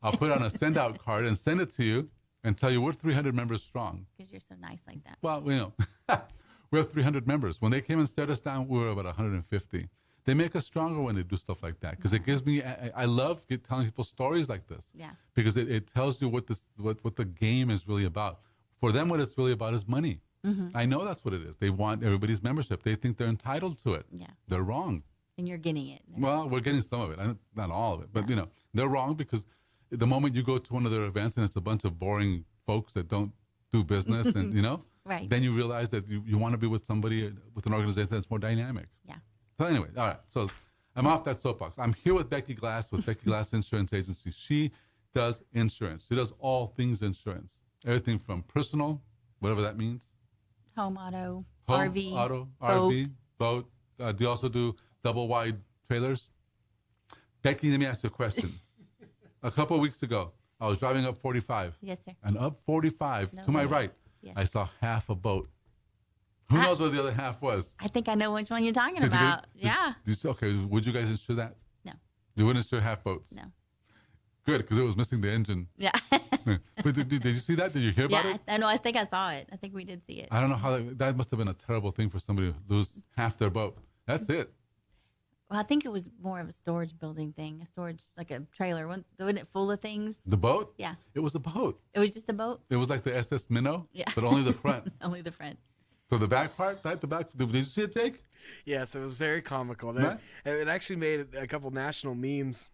I'll put it on a send-out card and send it to you and tell you we're 300 members strong. Because you're so nice like that. Well, we have 300 members. When they came and stared us down, we were about 150. They make us stronger when they do stuff like that, because it gives me. I love telling people stories like this. Yeah. Because it tells you what the game is really about. For them, what it's really about is money. Mm-hmm. I know that's what it is. They want everybody's membership. They think they're entitled to it. Yeah. They're wrong. And you're getting it. Well, we're getting some of it, not all of it. But they're wrong, because the moment you go to one of their events and it's a bunch of boring folks that don't do business, and right. Then you realize that you want to be with somebody, with an organization that's more dynamic. Yeah. So anyway, all right. So I'm off that soapbox. I'm here with Becky Glass with Becky Glass Insurance Agency. She does insurance. She does all things insurance. Everything from personal, whatever that means. Home, auto, RV, boat. Do you also do double wide trailers? Becky, let me ask you a question. A couple of weeks ago, I was driving up 45. Yes, sir. And up 45, to my right, I saw half a boat. Who knows what the other half was? I think I know which one you're talking about. Okay, would you guys insure that? No. You wouldn't insure half boats? No. Good, because it was missing the engine. Yeah. But did you see that? Did you hear about it? Yeah, I think I saw it. I think we did see it. I don't know how that must have been a terrible thing for somebody to lose half their boat. That's it. Well, I think it was more of a storage building thing, like a trailer. Wasn't it full of things? The boat? Yeah. It was a boat. It was just a boat? It was like the SS Minnow, but only the front. Only the front. So the back part, did you see it, Jake? Yes, it was very comical. It actually made a couple national memes.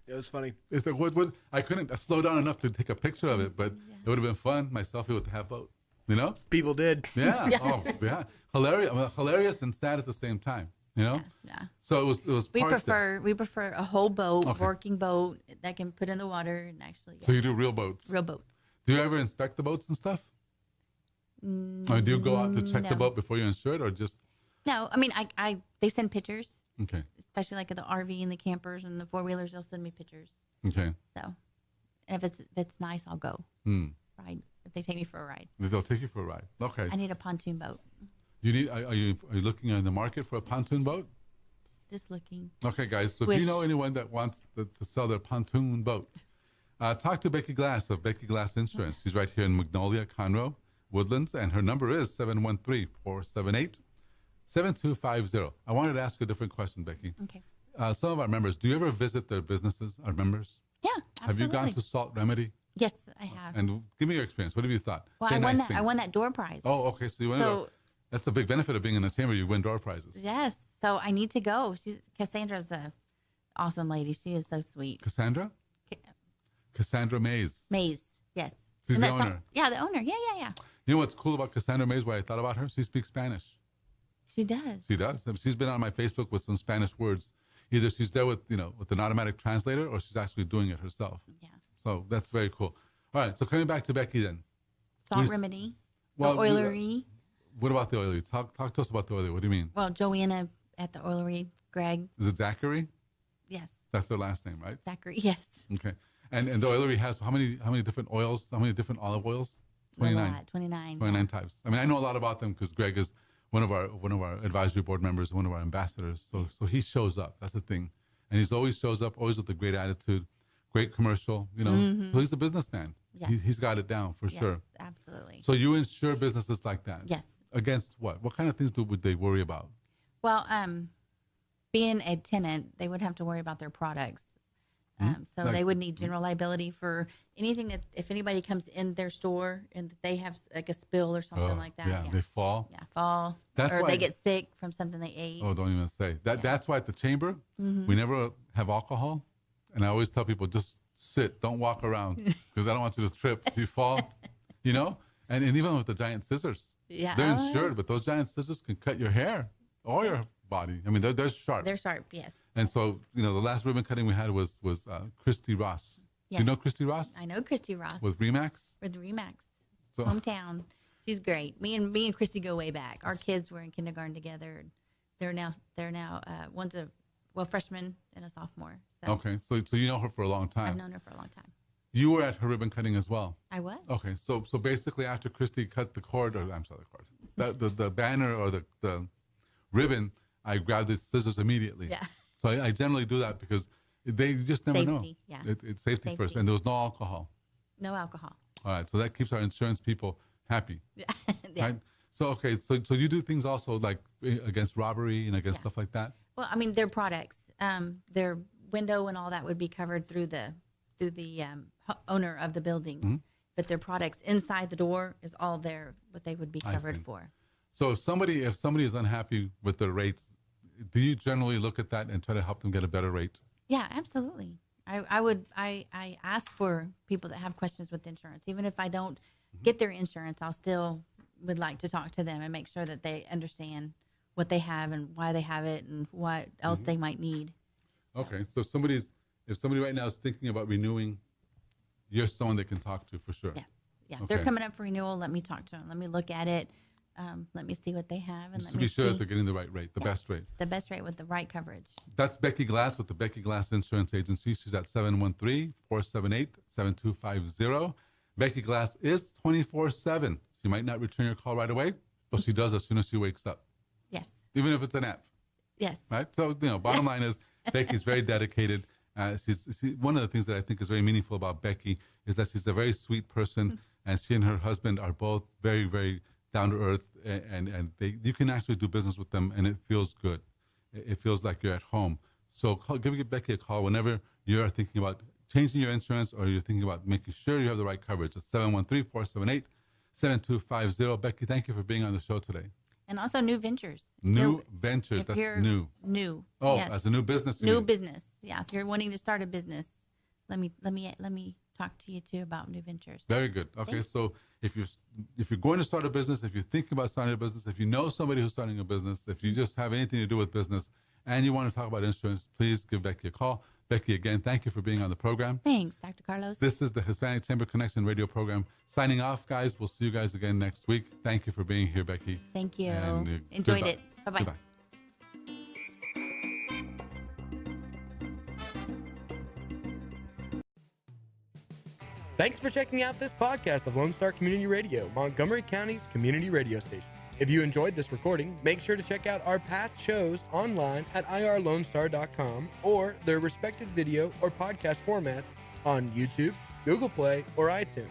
It was funny. It's like, I couldn't slow down enough to take a picture of it, but it would have been fun. My selfie with the half boat, People did. Yeah. Oh, yeah. Hilarious and sad at the same time. You know? Yeah. So it was We parked prefer a whole boat, Okay. working boat that can put in the water and actually. there. So you do real boats. real boats. Do you ever inspect the boats and stuff? Or do you go out to check the No. boat before you insure it, or just No, I mean, they send pictures, okay? especially like the RV and the campers and the 4-wheelers. They'll send me pictures. Okay. So, and if it's nice, I'll go ride. If they take me for a ride, They'll take you for a ride. Okay. I need a pontoon boat. You need? Are you looking in the market for a pontoon boat? Just looking. Okay, guys. So if you know anyone that wants to sell their pontoon boat, talk to Becky Glass of Becky Glass Insurance. She's right here in Magnolia, Conroe, Woodlands, and her number is 713-478-7250. I wanted to ask you a different question, Becky. Okay. Some of our members, do you ever visit their businesses, our members? Yeah, absolutely. Have you gone to Salt Remedy? Yes, I have. And give me your experience. What have you thought? Well, Say I won nice that. I things. won that door prize. Oh, okay. So you win. So- That's the big benefit of being in the chamber. You win door prizes. Yes. So I need to go. Cassandra's a awesome lady. She is so sweet. Cassandra? Cassandra Mays. Maze. Yes. She's And the that's not- owner. Yeah, the owner. Yeah. You know what's cool about Cassandra Mays? Why I thought about her? She speaks Spanish. She does. She does. She's been on my Facebook with some Spanish words. Either she's there with an automatic translator, or she's actually doing it herself. Yeah. So that's very cool. All right. So coming back to Becky then. Salt Please- Remedy. Well, the oilery. What about the oilery? Talk to us about the oilery. What do you mean? Well, Joanna at the oilery. Greg. Is it Zachary? Yes. That's their last name, right? Zachary. Yes. Okay. And the oilery has how many different oils? How many different olive oils? 29. A lot. 29. 29 types. I mean, I know a lot about them because Greg is one of our advisory board members, one of our ambassadors. So he shows up. That's the thing, and he's always shows up, always with a great attitude, great commercial. So he's a businessman. Yes. He's got it down for Yes, sure. absolutely. So you insure businesses like that? Yes. Against what? What kind of things would they worry about? Well, being a tenant, they would have to worry about their products. So Like- they would need general liability for anything that if anybody comes in their store and they have like a spill or something like that. Yeah, they fall. Yeah, fall. That's or why- they get sick from something they ate. Oh, don't even say that. That's why at the chamber we never have alcohol, and I always tell people just sit, don't walk around, because I don't want you to trip if you fall. And even with the giant scissors, Yeah. they're Oh, insured, but those giant scissors can cut your hair or your body. I mean, they're sharp. They're sharp, yes. And so the last ribbon cutting we had was Christy Ross. Do Yes. you know Christy Ross I know Christy Ross with Remax? with Remax. So Hometown. She's great. Me and Christy go way back. Our kids were in kindergarten together. And they're now one's a freshman and a sophomore. So okay, so you know her for a long I've time. known her for a long time. You were at her ribbon cutting as well. I was. Okay, so basically after Christy cut the cord, the banner or the ribbon, I grabbed the scissors immediately. Yeah. So I generally do that because they just never know. Safety, yeah. It's safety first, Safety. and there was no alcohol. No alcohol. All right, so that keeps our insurance people happy. Yeah. Right? So okay, so you do things also like against robbery and against stuff like that. Well, I mean, their products, their window and all that would be covered through the owner of the building, but their products inside the door is all what they would be I covered see. for. So if somebody is unhappy with their rates, do you generally look at that and try to help them get a better rate? Yeah, absolutely. I ask for people that have questions with insurance, even if I don't get their insurance, I'll still would like to talk to them and make sure that they understand what they have and why they have it and what else they might need. Okay, so if somebody right now is thinking about renewing, you're someone they can talk to for sure. Yes. Yeah. Okay. They're coming up for renewal. Let me talk to them. Let me look at it. Let me see what they have. And Just let to me be sure see that they're getting the right rate, the best rate. the best rate with the right coverage. That's Becky Glass with the Becky Glass Insurance Agency. She's at 713-478-7250. Becky Glass is 24/7. She might not return your call right away, but she does as soon as she wakes up, Yes. even if it's an app, Yes. right? So, bottom line is Becky's very dedicated. One of the things that I think is very meaningful about Becky is that she's a very sweet person, and she and her husband are both very, very down to earth, and you can actually do business with them, and it feels good. It feels like you're at home. So give Becky a call whenever you're thinking about changing your insurance or you're thinking about making sure you have the right coverage. It's 713-478-7250. Becky, thank you for being on the show today. And also new ventures. New ventures. If That's you're new. New. Oh, yes. as a new business. you New mean. business. Yeah. If you're wanting to start a business, let me talk to you too about new ventures. Very good. Okay, Thanks. so If you're going to start a business, if you're thinking about starting a business, if you know somebody who's starting a business, if you just have anything to do with business and you want to talk about insurance, please give Becky a call. Becky, again, thank you for being on the program. Thanks, Dr. Carlos. This is the Hispanic Chamber Connection radio program. Signing off, guys. We'll see you guys again next week. Thank you for being here, Becky. Thank you. And, Enjoyed goodbye. it. Bye-bye. Goodbye. Thanks for checking out this podcast of Lone Star Community Radio, Montgomery County's community radio station. If you enjoyed this recording, make sure to check out our past shows online at irlonestar.com or their respective video or podcast formats on YouTube, Google Play, or iTunes.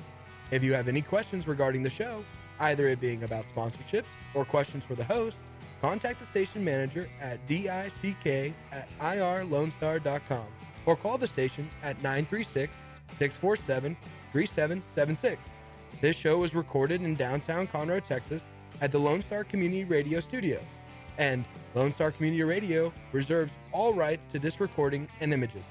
If you have any questions regarding the show, either it being about sponsorships or questions for the host, contact the station manager at dick@irlonestar.com or call the station at 936-647-3776. This show was recorded in downtown Conroe, Texas at the Lone Star Community Radio Studios, and Lone Star Community Radio reserves all rights to this recording and images.